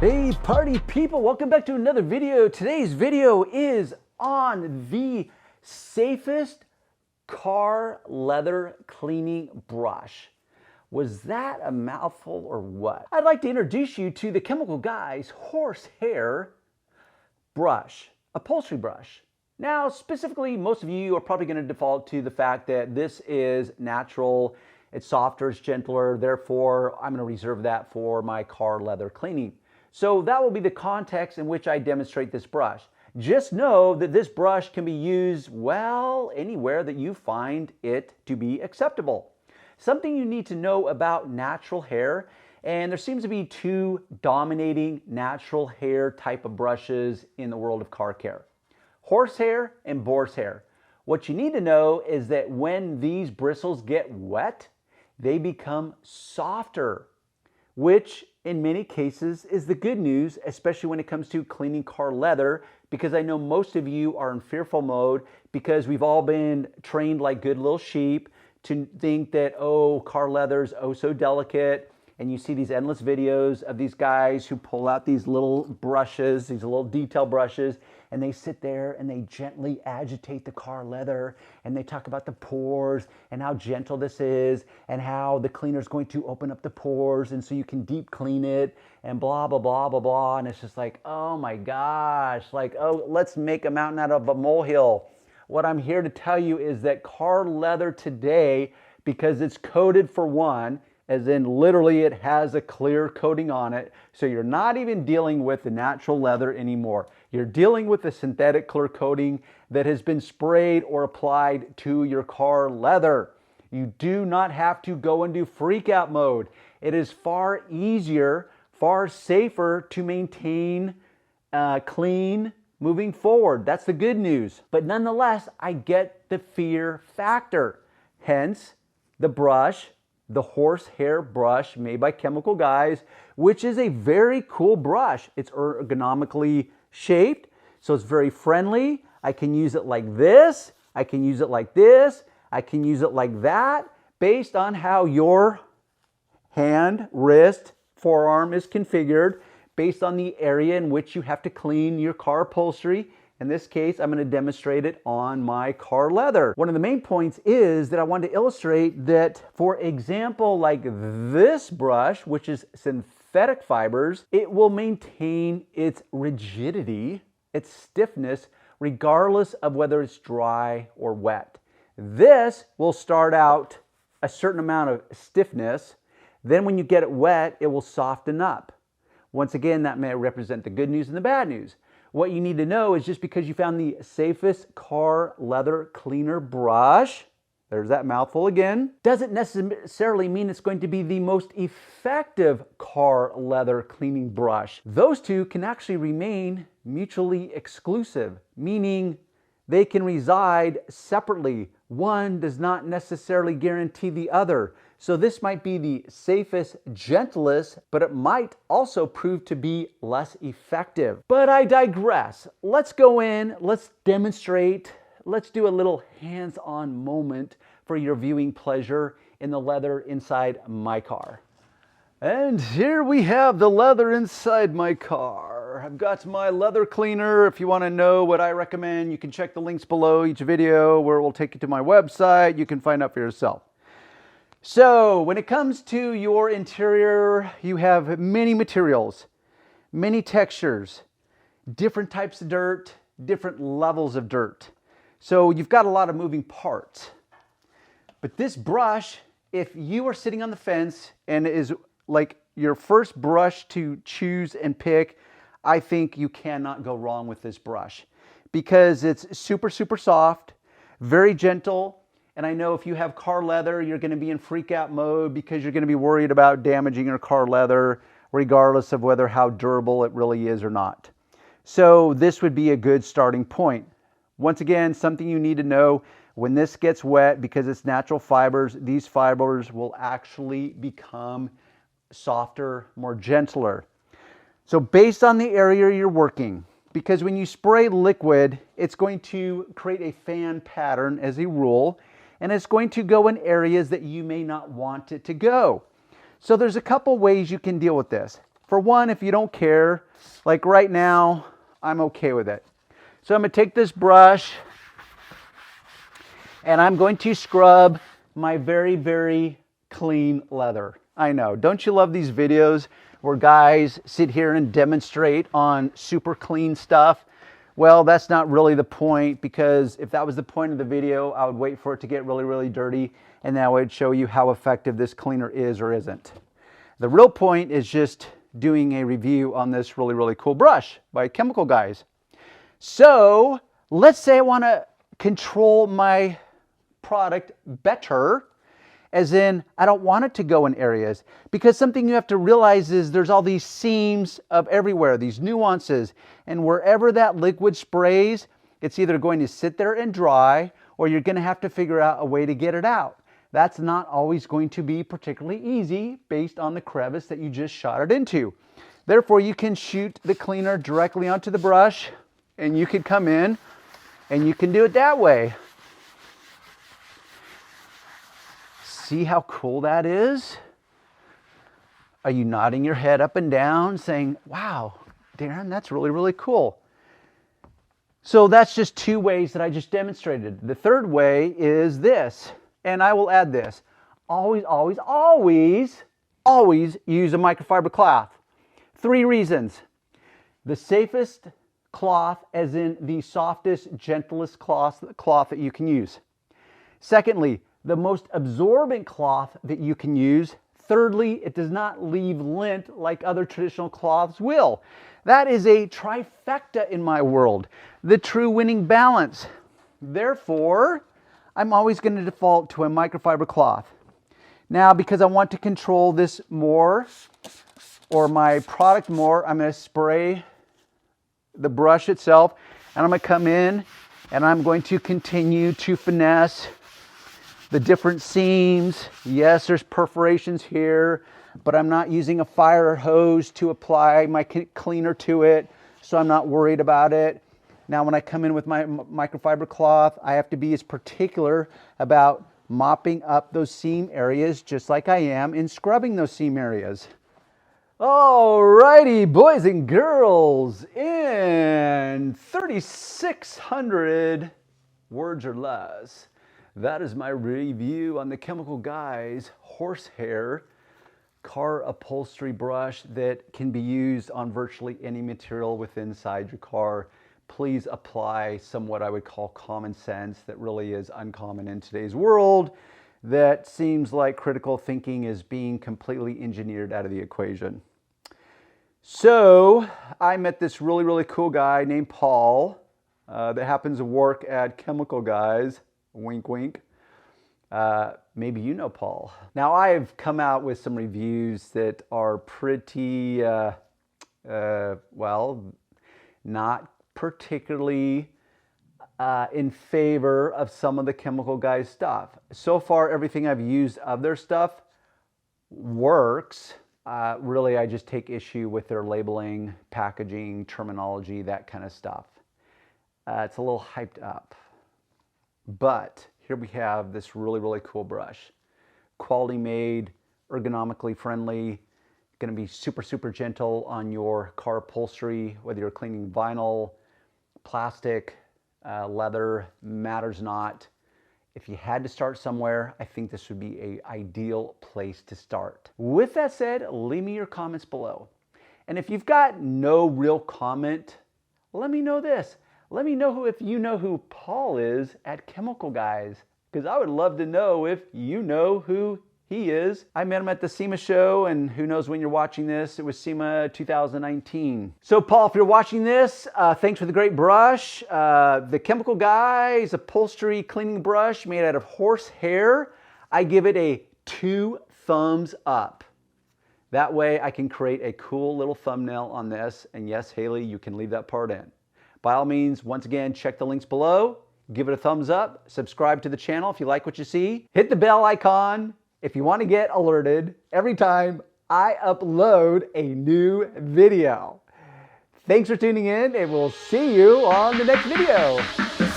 Hey party people, welcome back to another video. Today's video is on the safest car leather cleaning brush. Was that a mouthful or what? I'd like to introduce you to the Chemical Guy's Horsehair Brush, upholstery brush. Now, specifically, most of you are probably going to default to the fact that this is natural, it's softer, it's gentler, therefore I'm going to reserve that for my car leather cleaning. So that will be the context in which I demonstrate this brush. Just know that this brush can be used, well, anywhere that you find it to be acceptable. Something you need to know about natural hair, and there seems to be two dominating natural hair type of brushes in the world of car care. Horsehair and boar's hair. What you need to know is that when these bristles get wet, they become softer, which in many cases is the good news, especially when it comes to cleaning car leather, because I know most of you are in fearful mode because we've all been trained like good little sheep to think that, oh, car leather's oh so delicate. And you see these endless videos of these guys who pull out these little brushes, these little detail brushes, and they sit there and they gently agitate the car leather, and they talk about the pores and how gentle this is and how the cleaner is going to open up the pores and so you can deep clean it and blah, blah, blah, blah, blah. And it's just like, oh my gosh, like, oh, let's make a mountain out of a molehill. What I'm here to tell you is that car leather today, because it's coated for one, as in literally it has a clear coating on it, so you're not even dealing with the natural leather anymore. You're dealing with a synthetic clear coating that has been sprayed or applied to your car leather. You do not have to go into freak out mode. It is far easier, far safer to maintain clean moving forward. That's the good news. But nonetheless, I get the fear factor. Hence, the brush, the Horsehair Brush made by Chemical Guys, which is a very cool brush. It's ergonomically shaped, so it's very friendly. I can use it like this, I can use it like this, I can use it like that, based on how your hand, wrist, forearm is configured, based on the area in which you have to clean your car upholstery. In this case, I'm going to demonstrate it on my car leather. One of the main points is that I want to illustrate that, for example, like this brush, which is synthetic fibers, it will maintain its rigidity, its stiffness, regardless of whether it's dry or wet. This will start out a certain amount of stiffness. Then when you get it wet, it will soften up. Once again, that may represent the good news and the bad news. What you need to know is just because you found the safest car leather cleaner brush, there's that mouthful again, doesn't necessarily mean it's going to be the most effective car leather cleaning brush. Those two can actually remain mutually exclusive, meaning they can reside separately. One does not necessarily guarantee the other. So this might be the safest, gentlest, but it might also prove to be less effective. But I digress. Let's go in, let's demonstrate, let's do a little hands-on moment for your viewing pleasure in the leather inside my car. And here we have the leather inside my car. I've got my leather cleaner. If you want to know what I recommend, you can check the links below each video where it will take you to my website. You can find out for yourself. So when it comes to your interior, you have many materials, many textures, different types of dirt, different levels of dirt. So you've got a lot of moving parts. But this brush, if you are sitting on the fence and it is like your first brush to choose and pick, I think you cannot go wrong with this brush because it's super, super soft, very gentle. And I know if you have car leather, you're going to be in freak out mode because you're going to be worried about damaging your car leather, regardless of whether how durable it really is or not. So this would be a good starting point. Once again, something you need to know, when this gets wet, because it's natural fibers, these fibers will actually become softer, more gentler. So based on the area you're working, because when you spray liquid, it's going to create a fan pattern as a rule, and it's going to go in areas that you may not want it to go. So there's a couple ways you can deal with this. For one, if you don't care, like right now, I'm okay with it. So I'm going to take this brush and I'm going to scrub my very, very clean leather. I know, don't you love these videos where guys sit here and demonstrate on super clean stuff? Well, that's not really the point, because if that was the point of the video, I would wait for it to get really, really dirty, and then I would show you how effective this cleaner is or isn't. The real point is just doing a review on this really, really cool brush by Chemical Guys. So let's say I want to control my product better, as in I don't want it to go in areas, because something you have to realize is there's all these seams of everywhere, these nuances, and wherever that liquid sprays, it's either going to sit there and dry, or you're going to have to figure out a way to get it out. That's not always going to be particularly easy based on the crevice that you just shot it into. Therefore, you can shoot the cleaner directly onto the brush, and you can come in and you can do it that way. See how cool that is? Are you nodding your head up and down saying, wow, Darren, that's really, really cool? So that's just two ways that I just demonstrated. The third way is this, and I will add this. Always, always, always, always use a microfiber cloth. 3 reasons. The safest cloth, as in the softest, gentlest cloth that you can use. Secondly, the most absorbent cloth that you can use. Thirdly, it does not leave lint like other traditional cloths will. That is a trifecta in my world, the true winning balance. Therefore, I'm always going to default to a microfiber cloth. Now, because I want to control this more, or my product more, I'm going to spray the brush itself, and I'm going to come in and I'm going to continue to finesse the different seams. Yes, there's perforations here, but I'm not using a fire hose to apply my cleaner to it, so I'm not worried about it. Now, when I come in with my microfiber cloth, I have to be as particular about mopping up those seam areas, just like I am in scrubbing those seam areas. Alrighty, boys and girls, in 3,600 words or less, that is my review on the Chemical Guys Horsehair car upholstery brush that can be used on virtually any material within inside your car. Please apply some what I would call common sense that really is uncommon in today's world, that seems like critical thinking is being completely engineered out of the equation. So I met this really, really cool guy named Paul that happens to work at Chemical Guys. Wink, wink. Maybe you know Paul. Now, I've come out with some reviews that are pretty, well, not particularly in favor of some of the Chemical Guys stuff. So far, everything I've used of their stuff works. Really, I just take issue with their labeling, packaging, terminology, that kind of stuff. It's a little hyped up. But here we have this really, really cool brush. Quality made, ergonomically friendly, going to be super, super gentle on your car upholstery, whether you're cleaning vinyl, plastic, leather, matters not. If you had to start somewhere, I think this would be an ideal place to start. With that said, leave me your comments below. And if you've got no real comment, let me know this. Let me know if you know who Paul is at Chemical Guys, because I would love to know if you know who he is. I met him at the SEMA show, and who knows when you're watching this, it was SEMA 2019. So Paul, if you're watching this, thanks for the great brush. The Chemical Guys upholstery cleaning brush made out of horsehair. I give it a 2 thumbs up. That way I can create a cool little thumbnail on this, and yes, Haley, you can leave that part in. By all means, once again, check the links below, give it a thumbs up, subscribe to the channel if you like what you see, hit the bell icon if you want to get alerted every time I upload a new video. Thanks for tuning in, and we'll see you on the next video.